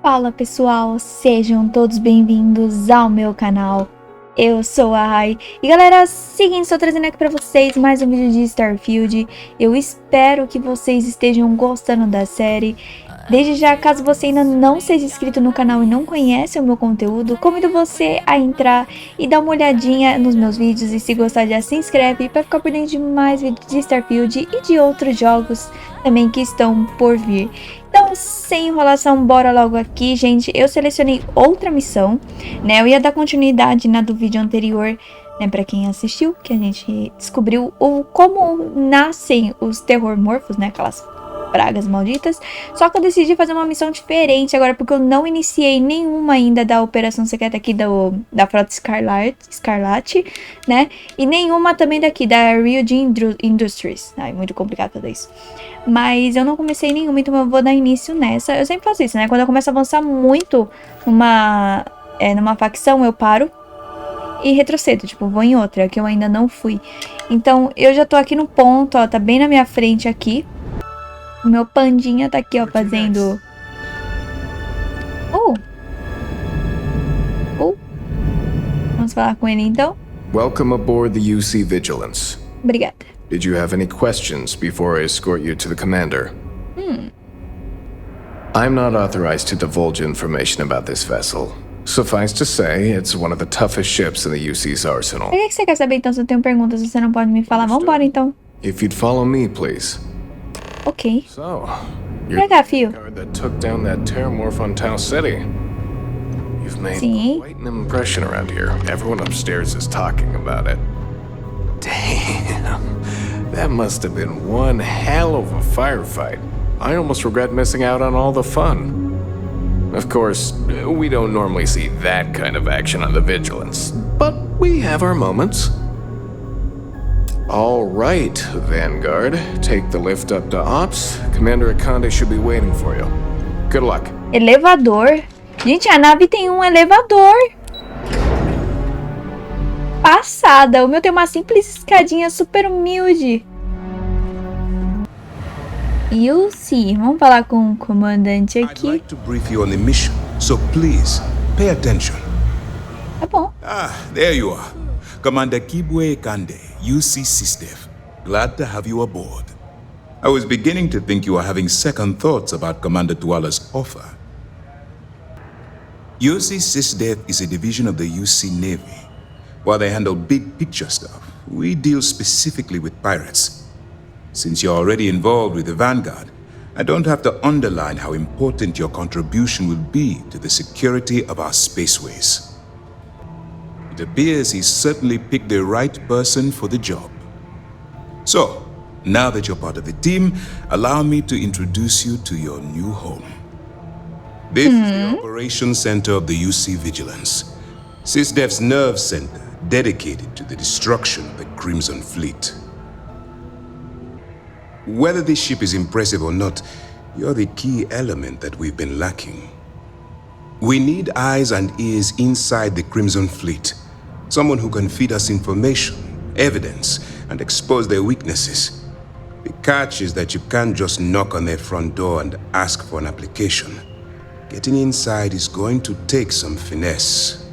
Fala pessoal, sejam todos bem-vindos ao meu canal. Eu sou a Rai e galera, seguinte, estou trazendo aqui para vocês mais um vídeo de Starfield. Eu espero que vocês estejam gostando da série. Desde já, caso você ainda não seja inscrito no canal e não conhece o meu conteúdo, convido você a entrar e dar uma olhadinha nos meus vídeos. E se gostar, já se inscreve para ficar por dentro de mais vídeos de Starfield e de outros jogos também que estão por vir. Então, sem enrolação, bora logo aqui, gente. Eu selecionei outra missão, né? Eu ia dar continuidade na do vídeo anterior, né? Pra quem assistiu, que a gente descobriu como nascem os terrormorfos, né? Aquelas pragas malditas. Só que eu decidi fazer uma missão diferente agora, porque eu não iniciei nenhuma ainda da operação secreta aqui da Frota Escarlate, né? E nenhuma também daqui, da Rio de Industries. Ai, muito complicado fazer isso. Mas eu não comecei nenhuma, então eu vou dar início nessa. Eu sempre faço isso, né? Quando eu começo a avançar muito numa facção, eu paro e retrocedo. Tipo, vou em outra, que eu ainda não fui. Então, eu já tô aqui no ponto, ó. Tá bem na minha frente aqui. O meu pandinha tá aqui, ó, fazendo... Vamos falar com ele, então? Welcome aboard the UC Vigilance. Obrigada. Did you have any questions before I escort you to the commander? I'm not authorized to divulge information about this vessel. Suffice to say, it's one of the toughest ships in the UC's arsenal. Por que você quer saber, então, se eu tenho perguntas e você não pode me falar? Vambora, então. If you'd follow me, please. Ok. So, Pegar, fio. the guard that took down that terramorph on Tau City. You've made Sim. quite an impression around here. Everyone upstairs is talking about it. Damn, that must have been one hell of a firefight. I almost regret missing out on all the fun. Of course, we don't normally see that kind of action on the Vigilance, but we have our moments. All right, Vanguard, take the lift up to Ops. Commander Akande should be waiting for you. Good luck. Elevador. Gente, a nave tem um elevador. Passada. O meu tem uma simples escadinha super humilde. E o sim, vamos falar com o comandante aqui. I'd like to brief you on the mission, so please pay attention. Tá bom. There you are. Commander Kibwe Kande, UC SysDev. Glad to have you aboard. I was beginning to think you were having second thoughts about Commander Tuala's offer. UC SysDev is a division of the UC Navy. While they handle big picture stuff, we deal specifically with pirates. Since you're already involved with the Vanguard, I don't have to underline how important your contribution will be to the security of our spaceways. It appears he's certainly picked the right person for the job. So, now that you're part of the team, allow me to introduce you to your new home. This is the Operations Center of the UC Vigilance, SysDev's nerve center dedicated to the destruction of the Crimson Fleet. Whether this ship is impressive or not, you're the key element that we've been lacking. We need eyes and ears inside the Crimson Fleet. Someone who can feed us information, evidence, and expose their weaknesses. The catch is that you can't just knock on their front door and ask for an application. Getting inside is going to take some finesse.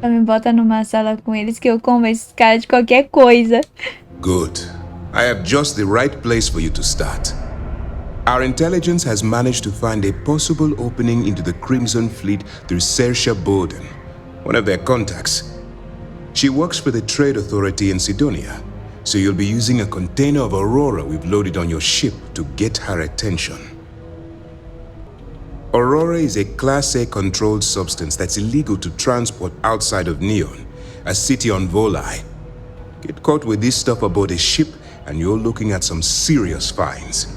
Me bota numa sala com eles que eu convenço esse cara de qualquer coisa. Good. I have just the right place for you to start. Our intelligence has managed to find a possible opening into the Crimson Fleet through Saoirse Bowden, one of their contacts. She works for the Trade Authority in Sidonia, so you'll be using a container of Aurora we've loaded on your ship to get her attention. Aurora is a Class A controlled substance that's illegal to transport outside of Neon, a city on Volai. Get caught with this stuff aboard a ship and you're looking at some serious fines.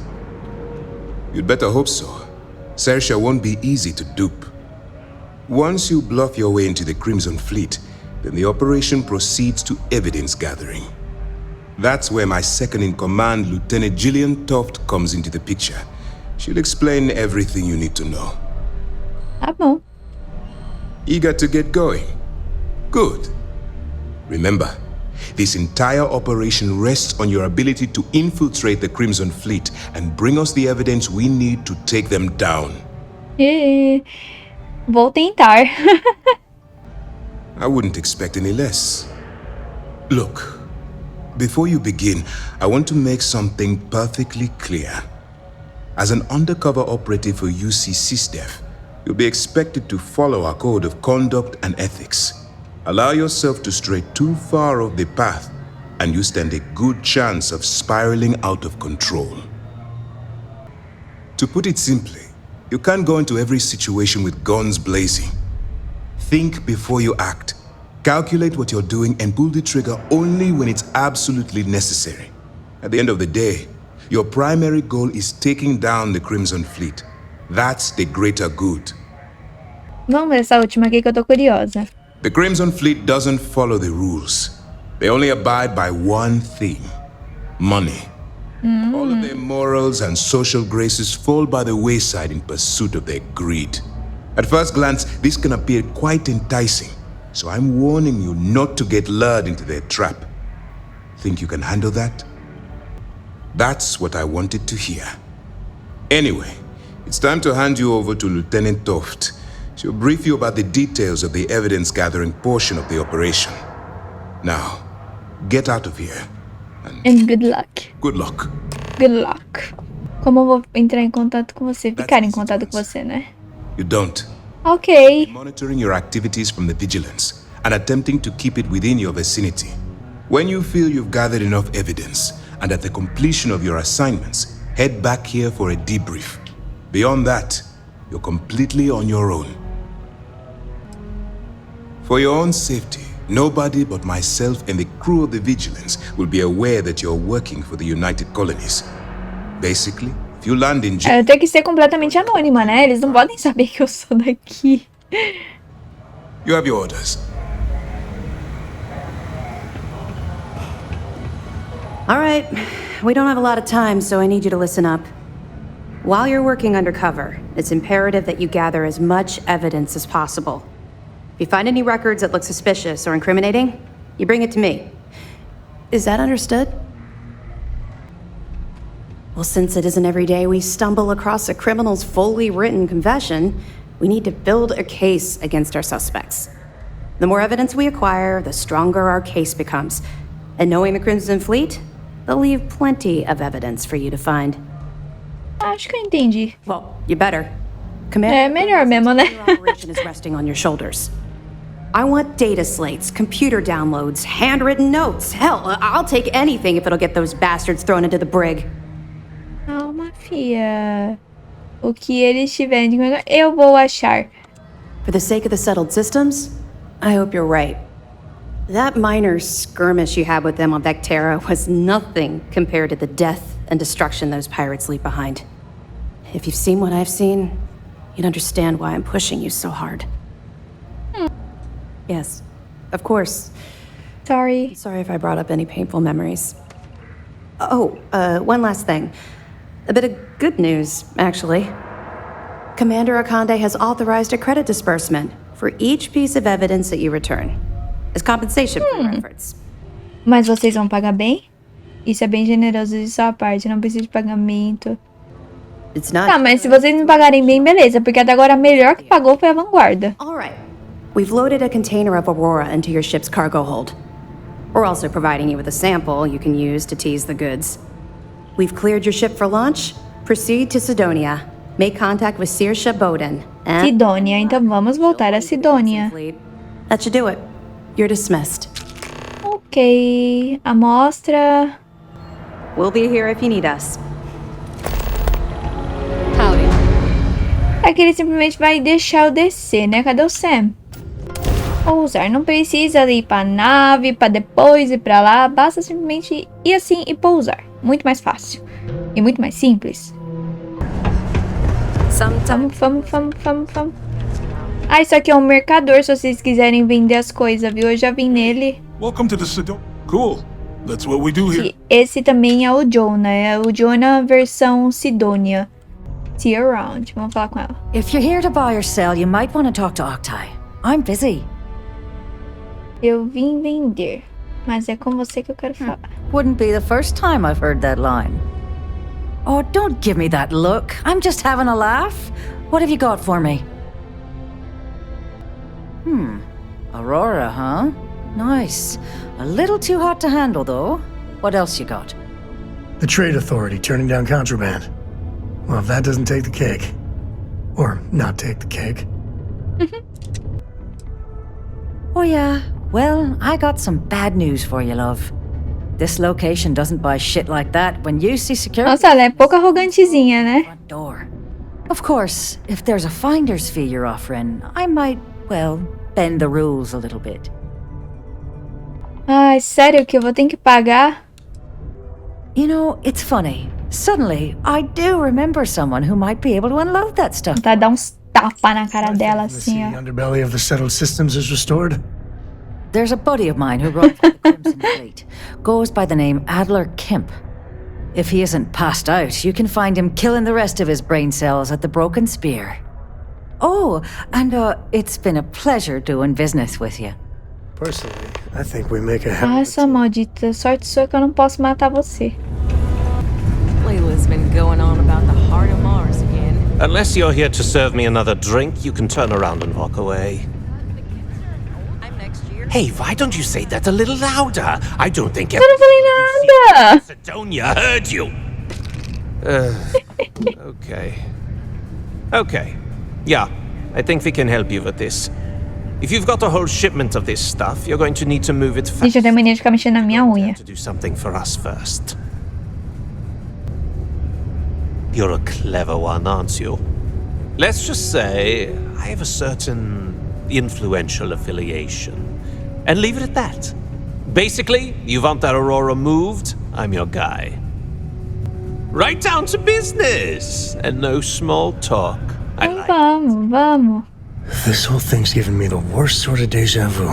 You'd better hope so. Saoirse won't be easy to dupe. Once you bluff your way into the Crimson Fleet, then the operation proceeds to evidence gathering. That's where my second-in-command, Lieutenant Gillian Toft, comes into the picture. She'll explain everything you need to know. Tá bom. Eager to get going? Good. Remember, this entire operation rests on your ability to infiltrate the Crimson Fleet and bring us the evidence we need to take them down. Vou tentar. I wouldn't expect any less. Look, before you begin, I want to make something perfectly clear. As an undercover operative for UC SysDef, you'll be expected to follow our code of conduct and ethics. Allow yourself to stray too far off the path, and you stand a good chance of spiraling out of control. To put it simply, you can't go into every situation with guns blazing. Think before you act. Calculate what you're doing and pull the trigger only when it's absolutely necessary. At the end of the day, your primary goal is taking down the Crimson Fleet. That's the greater good. Vamos ver essa última aqui que eu tô curiosa. The Crimson Fleet doesn't follow the rules. They only abide by one thing: money. All of their morals and social graces fall by the wayside in pursuit of their greed. At first glance, this can appear quite enticing, so I'm warning you not to get lured into their trap. Think you can handle that? That's what I wanted to hear. Anyway, it's time to hand you over to Lieutenant Toft. She'll brief you about the details of the evidence-gathering portion of the operation. Now, get out of here. And good luck. Good luck. Good luck. Como eu vou entrar em contato com você? Ficar em contato com você, né? You don't. Ok. Monitoring your activities from the vigilance and attempting to keep it within your vicinity. When you feel you've gathered enough evidence, and at the completion of your assignments, head back here for a debrief. Beyond that, you're completely on your own. For your own safety, nobody but myself and the crew of the Vigilance will be aware that you're working for the United Colonies. Basically, if you land in jail... Eu tenho que ser completamente anônima, né? Eles não podem saber que eu sou daqui. You have your orders. All right, we don't have a lot of time, so I need you to listen up. While you're working undercover, it's imperative that you gather as much evidence as possible. If you find any records that look suspicious or incriminating, you bring it to me. Is that understood? Well, since it isn't every day we stumble across a criminal's fully written confession, we need to build a case against our suspects. The more evidence we acquire, the stronger our case becomes. And knowing the Crimson Fleet, they'll leave plenty of evidence for you to find. Acho que eu entendi. Well, you better. Commander, melhor mesmo, né? your operation is resting on your shoulders. I want data slates, computer downloads, handwritten notes. Hell, I'll take anything if it'll get those bastards thrown into the brig. Calma, fia. O que eles tiverem de melhor, eu vou achar. For the sake of the settled systems, I hope you're right. That minor skirmish you had with them on Vectera was nothing compared to the death and destruction those pirates leave behind. If you've seen what I've seen, you'd understand why I'm pushing you so hard. Yes, of course. Sorry. Sorry if I brought up any painful memories. Oh, one last thing. A bit of good news, actually. Commander Akande has authorized a credit disbursement for each piece of evidence that you return, as compensation for your efforts. Mas vocês vão pagar bem? Isso é bem generoso de sua parte, não precisa de pagamento. It's not... Tá, mas se vocês me pagarem bem, beleza, porque até agora a melhor que pagou foi a Vanguarda. All right. We've loaded a container of Aurora into your ship's cargo hold. We're also providing you with a sample you can use to tease the goods. We've cleared your ship for launch. Proceed to Sidonia. Make contact with Saoirse Bowden. And... Sidônia, então vamos voltar a Sidônia. That should do it. You're dismissed. Ok, amostra. We'll be here if you need us. Howdy. Aqui ele simplesmente vai deixar eu descer, né? Cadê o Sam? Pousar, não precisa ir pra nave, pra depois ir pra lá. Basta simplesmente ir assim e pousar. Muito mais fácil. E muito mais simples. Vamos. Ah, isso aqui é um mercador, se vocês quiserem vender as coisas, viu? Eu já vim nele. Welcome to the Sidonia. Cool. That's what we do here. E esse também é o Jonah. É o Jonah versão Sidônia. See you around. Vamos falar com ela. If you're here to buy or sell, you might want to talk to Octai. I'm busy. Eu vim vender. Mas é com você que eu quero falar. Wouldn't be the first time I've heard that line. Oh, don't give me that look. I'm just having a laugh. What have you got for me? Aurora, huh? Nice. A little too hot to handle, though. What else you got? The Trade Authority turning down contraband. Well, if that doesn't take the cake. Or not take the cake. Oh yeah, well, I got some bad news for you, love. This location doesn't buy shit like that when you see security. Nossa, ela é pouco arrogantezinha, né? Front door. Of course, if there's a finder's fee you're offering, I might, well, bend the rules a little bit. Ai, sério que eu vou ter que pagar? You know, it's funny. Suddenly, I do remember someone who might be able to unload that stuff. Tá, dar uns tapa na cara dela, The assim, seedy ó. underbelly of the settled systems is restored. There's a buddy of mine who runs the Crimson Fleet. Goes by the name Adler Kemp. If he isn't passed out, you can find him killing the rest of his brain cells at the Broken Spear. Oh, and it's been a pleasure doing business with you. Personally, I think we make a Ah, essa maldita. Sorte sua que eu não posso matar você. Layla's been going on about the heart of Mars again. Unless you're here to serve me another drink, you can turn around and walk away. I'm next year. Hey, why don't you say that a little louder? I don't think Eu não falei nada! Macedonia heard you. Okay. Okay. Yeah, I think we can help you with this. If you've got a whole shipment of this stuff, you're going to need to move it fast. Gente, eu tenho mania de ficar mexendo na minha unha. To do something for us first. You're a clever one, aren't you? Let's just say I have a certain influential affiliation. And leave it at that. Basically, you want that Aurora moved, I'm your guy. Right down to business! And no small talk. I Então like vamos, vamos. This whole thing's giving me the worst sort of deja vu.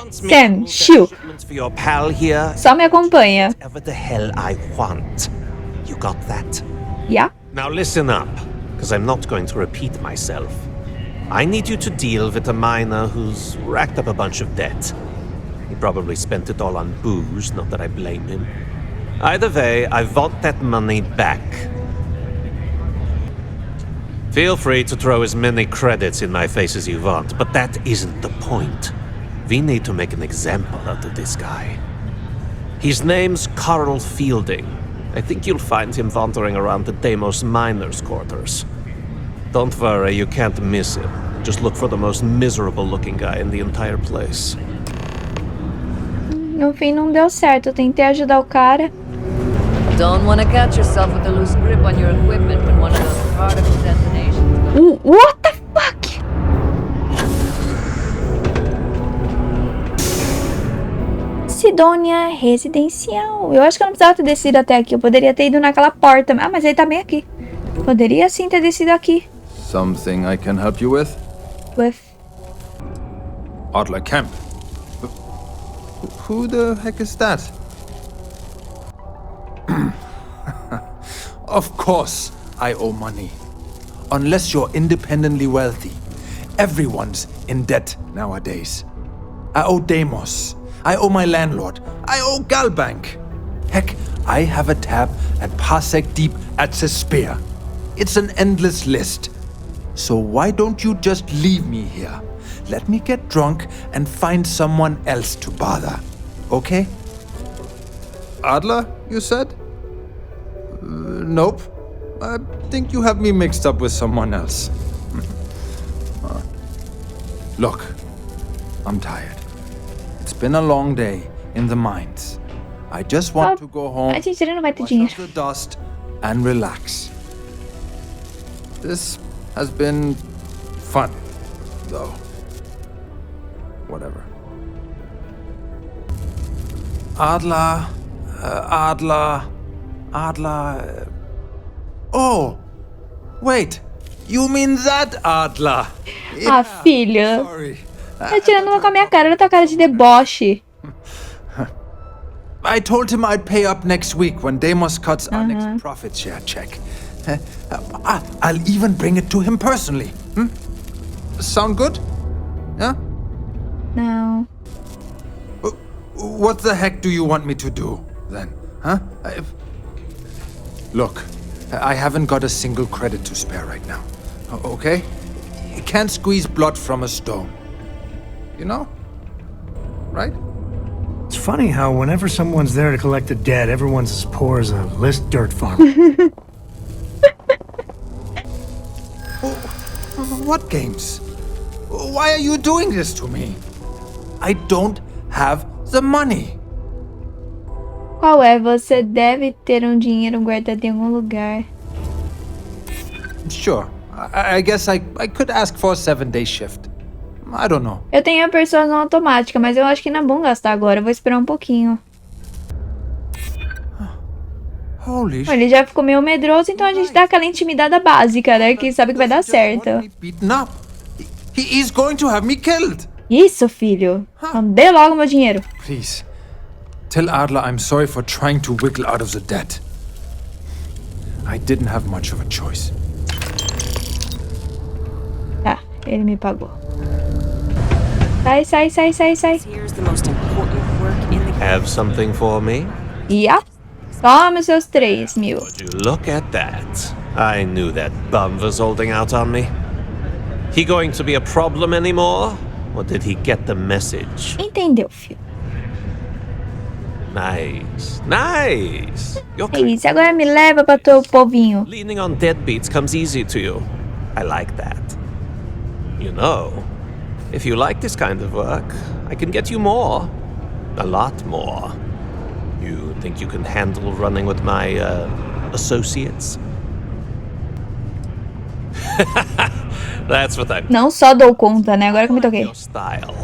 Sam, chill. for your pal here. Só me acompanha. Whatever the hell I want. You got that? Yeah? Now listen up, because I'm not going to repeat myself. I need you to deal with a miner who's racked up a bunch of debt. He probably spent it all on booze, not that I blame him. Either way, I want that money back. Feel free to throw as many credits in my face as you want, but that isn't the point. We need to make an example out of this guy. His name's Carl Fielding. I think you'll find him wandering around the Deimos miners' quarters. Don't worry, you can't miss him. Just look for the most miserable-looking guy in the entire place. No fim não deu certo, eu tentei ajudar o cara. Don't want to catch yourself with a loose grip on your equipment when one of those particle detonations. What the fuck? Sidônia Residencial. Eu acho que eu não precisava ter descido até aqui. Eu poderia ter ido naquela porta. Ah, mas ele tá bem aqui. Poderia sim ter descido aqui. Something I can help you with? With... Adler Kemp. Who the heck is that? Of course I owe money. Unless you're independently wealthy. Everyone's in debt nowadays. I owe Deimos. I owe my landlord. I owe Galbank. Heck, I have a tab at Parsec Deep at Spear. It's an endless list. So why don't you just leave me here? Let me get drunk and find someone else to bother. Okay? Adler, you said? Nope. I think you have me mixed up with someone else. Look, I'm tired. It's been a long day in the mines. I just want to go home, A gente não vai ter wash dinheiro. off the dust, and relax. This has been fun, though. Whatever. Adler. Oh! Wait! You mean that Adler? Ah, filha. Sorry. Tá tirando uma com a minha cara. Olha a tua cara de deboche. I told him I'd pay up next week when Deimos cuts our next profit share check. I'll even bring it to him personally. Sound good? Yeah? Não. What the heck do you want me to do, then? Huh? Look, I haven't got a single credit to spare right now. Okay? You can't squeeze blood from a stone. You know? Right? It's funny how whenever someone's there to collect the debt, everyone's as poor as a list dirt farmer. What games? Why are you doing this to me? I don't have the money. Qual é? Você deve ter um dinheiro guardado em algum lugar. Sure. I guess I could ask for a 7-day shift. I don't know. Eu tenho a persuasão automática, mas eu acho que não é bom gastar agora. Eu vou esperar um pouquinho. Holy Ele já ficou meio medroso, então a gente dá aquela intimidada básica, né? Que sabe que vai dar certo. He's going to have me killed. Isso, filho. Então dê logo meu dinheiro. Please. Tell Adler I'm sorry for trying to wiggle out of the debt. I didn't have much of a choice. Tá, ele me pagou. Sai, sai, sai, sai, sai. Have something for me? Yep. Toma os seus 3.000. Would you look at that? I knew that bum was holding out on me. He going to be a problem anymore? Or did he get the message? Entendeu, filho? Nice, nice. É isso, agora me leva pra teu povinho. Leaning on deadbeats comes easy to you. I like that. You know, if you like this kind of work, I can get you more. A lot more. You think you can handle running with my, associates? That's what I... Não só dou conta, né? Agora que eu me toquei. Your style.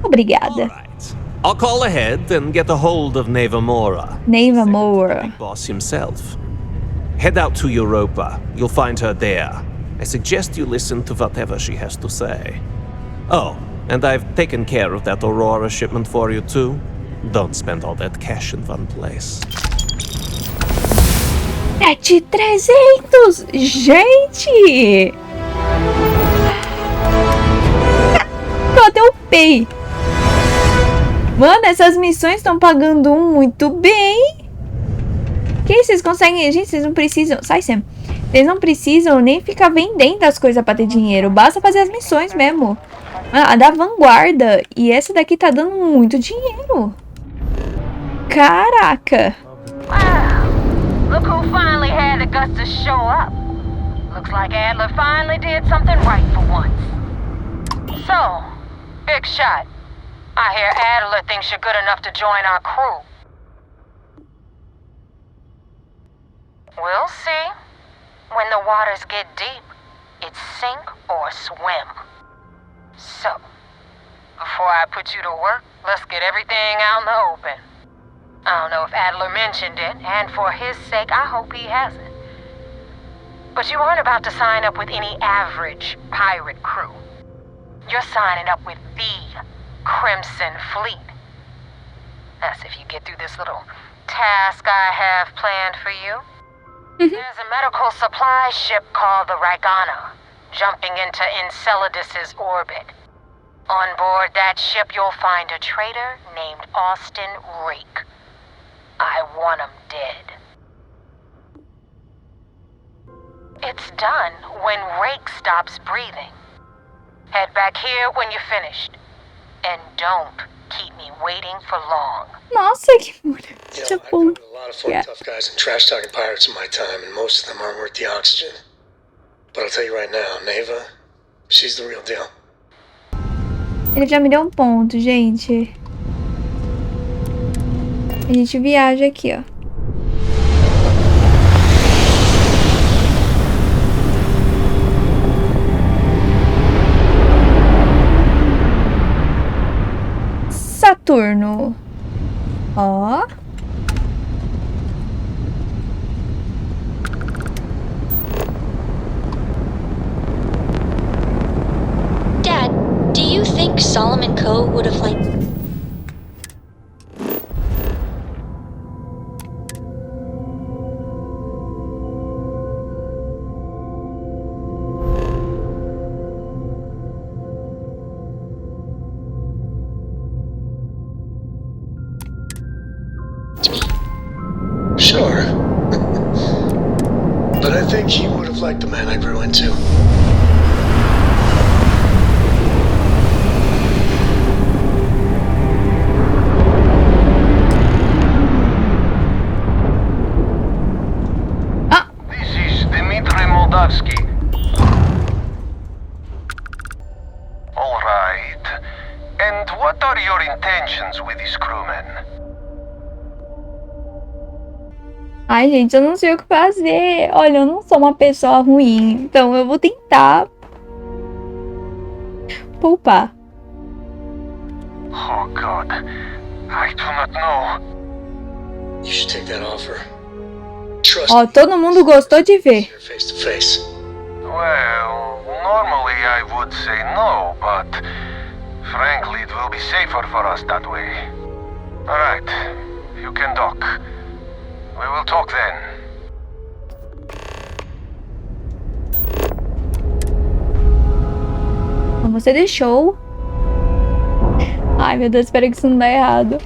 Obrigada. Right. I'll call ahead and get a hold of Nevamora. Nevamora. Big boss himself. Head out to Europa. You'll find her there. I suggest you listen to whatever she has to say. Oh, and I've taken care of that Aurora shipment for you too. Don't spend all that cash in one place. 7.300! Gente! Eu até upei. Mano, essas missões estão pagando muito bem. Que vocês conseguem... Gente, vocês não precisam... Sai, Sam. Vocês não precisam nem ficar vendendo as coisas pra ter dinheiro. Basta fazer as missões mesmo. A da vanguarda. E essa daqui tá dando muito dinheiro. Caraca. Wow. Look who finally had the guts to show up. Looks like Adler finally did something right for once. So, big shot. I hear Adler thinks you're good enough to join our crew. We'll see. When the waters get deep, it's sink or swim. So, before I put you to work, let's get everything out in the open. I don't know if Adler mentioned it, and for his sake, I hope he hasn't. But you aren't about to sign up with any average pirate crew. You're signing up with the Crimson Fleet. That's if you get through this little task I have planned for you. There's a medical supply ship called the Ragana, jumping into Enceladus's orbit. On board that ship, you'll find a traitor named Austin Rake. I want him dead. It's done when Rake stops breathing. Head back here when you're finished. And don't keep me waiting for long. Nossa, que mulher. You know, I've dealt with a lot of fun, tough guys and trash-talking pirates in my time, and most of them aren't worth the oxygen. But I'll tell you right now, Neva, she's the real deal. Ele já me deu um ponto, gente. A gente viaja aqui, ó. Saturno. Ó. Dad, do you think Solomon Coe would have Sure. think you would have liked the man I grew into. All right. And what are your intentions with these crewmen? Ai, gente, eu não sei o que fazer. Olha, eu não sou uma pessoa ruim, então eu vou tentar poupar. Oh God, I do not know. You should take that offer. Trust Ó, todo mundo gostou de ver. face to face. Well, normally I would say no, but frankly it will be safer for us that way. All right, you can dock. We will talk then. Você deixou. Ai, meu Deus, espero que isso não dê errado.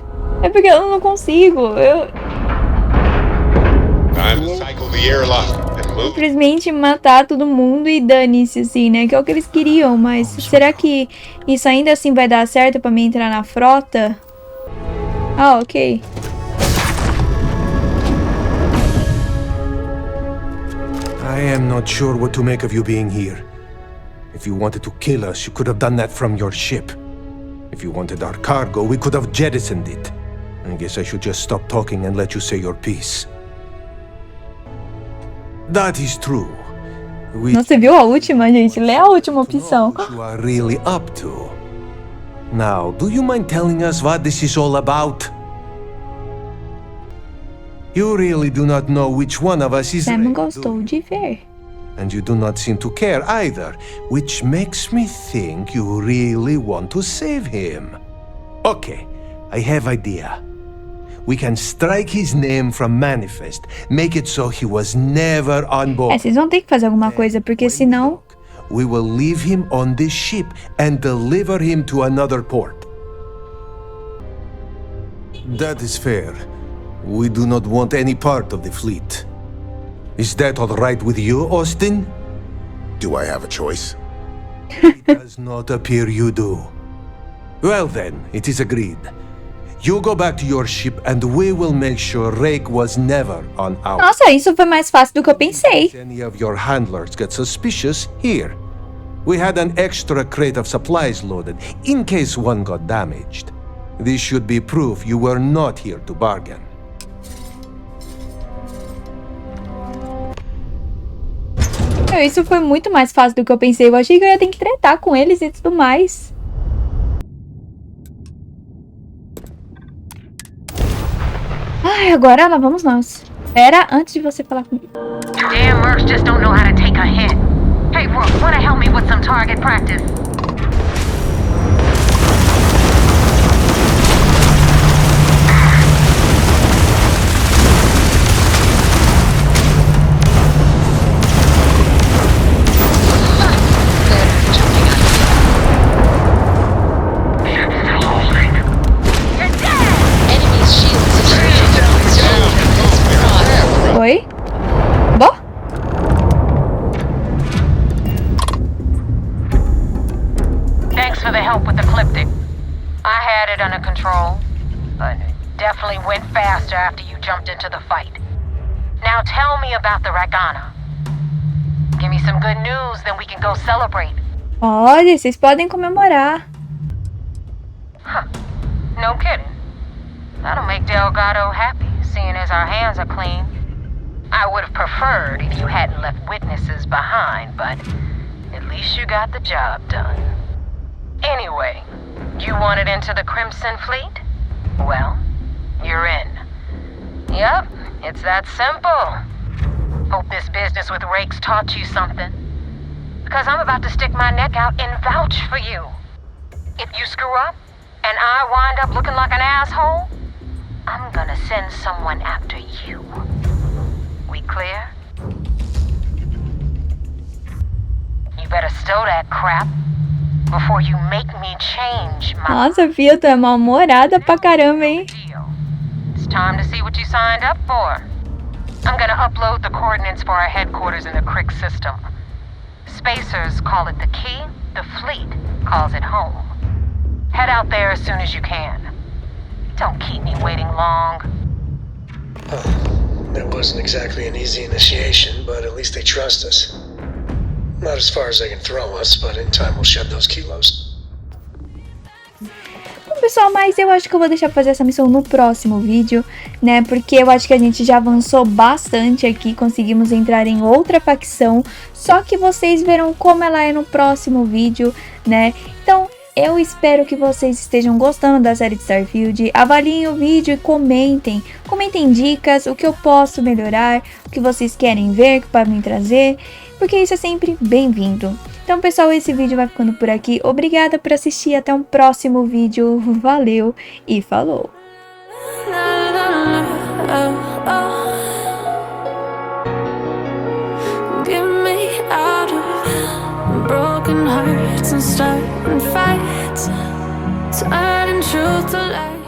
É porque eu não consigo. Simplesmente matar todo mundo e dane-se, assim, né? Que é o que eles queriam, mas será que isso ainda assim vai dar certo pra mim entrar na frota? Ah, ok. I am not sure what to make of you being here. If you wanted to kill us, you could have done that from your ship. If you wanted our cargo, we could have jettisoned it. I guess I should just stop talking and let you say your piece. That is true. Nossa, você viu a última, gente? Lê a última opção. What you are really up to. Now, do you mind telling us what this is all about? You really do not know which one of us is Sam gostou de ver. And you do not seem to care either, which makes me think you really want to save him. Okay, I have idea. We can strike his name from manifest, make it so he was never on board. Vocês vão ter que fazer alguma coisa, porque senão... We will leave him on this ship and deliver him to another port. That is fair. We do not want any part of the fleet. Is that all right with you, Austin? Do I have a choice? It does not appear you do. Well then, it is agreed. You go back to your ship and we will make sure Rake was never on our... Nossa, isso foi mais fácil do que eu pensei. If any of your handlers get suspicious, here. We had an extra crate of supplies loaded, in case one got damaged. This should be proof you were not here to bargain. Isso foi muito mais fácil do que eu pensei. Eu achei que eu ia ter que tretar com eles e tudo mais. Ai, agora lá vamos nós. Pera, antes de você falar comigo. Damn mercs just don't know how to take a hint. Hey, Rook, wanna help me with some target practice? Oi? Bom? Thanks for the help with the Ecliptic. I had it under control, but it definitely went faster after you jumped into the fight. Now tell me about the Ragana. Give me some good news, then we can go celebrate. Olha, vocês podem comemorar. Huh. No kidding. That'll make Delgado happy, seeing as our hands are clean. I would have preferred if you hadn't left witnesses behind, but at least you got the job done. Anyway, you wanted into the Crimson Fleet? Well, you're in. Yep, it's that simple. Hope this business with Rakes taught you something. Because I'm about to stick my neck out and vouch for you. If you screw up, and I wind up looking like an asshole, I'm gonna send someone after you. We clear? You better stow that crap before you make me change my... Nossa, Fia, tu é mal-humorada pra caramba, hein? It's time to see what you signed up for. I'm gonna upload the coordinates for our headquarters in the Crick system. Spacers call it the key, the fleet calls it home. Head out there as soon as you can. Don't keep me waiting long. That wasn't exactly an easy initiation, but at least they trust us. Not as far as they can throw us, but in time we'll shed those kilos. Bom, pessoal, mas eu acho que eu vou deixar pra fazer essa missão no próximo vídeo, né? Porque eu acho que a gente já avançou bastante aqui, conseguimos entrar em outra facção, só que vocês verão como ela é no próximo vídeo, né? Então, eu espero que vocês estejam gostando da série de Starfield. Avaliem o vídeo e comentem. Comentem dicas, o que eu posso melhorar, o que vocês querem ver, que podem me trazer, porque isso é sempre bem-vindo. Então, pessoal, esse vídeo vai ficando por aqui. Obrigada por assistir. Até um próximo vídeo. Valeu e falou! Broken hearts and starting fights, turning truth to lies.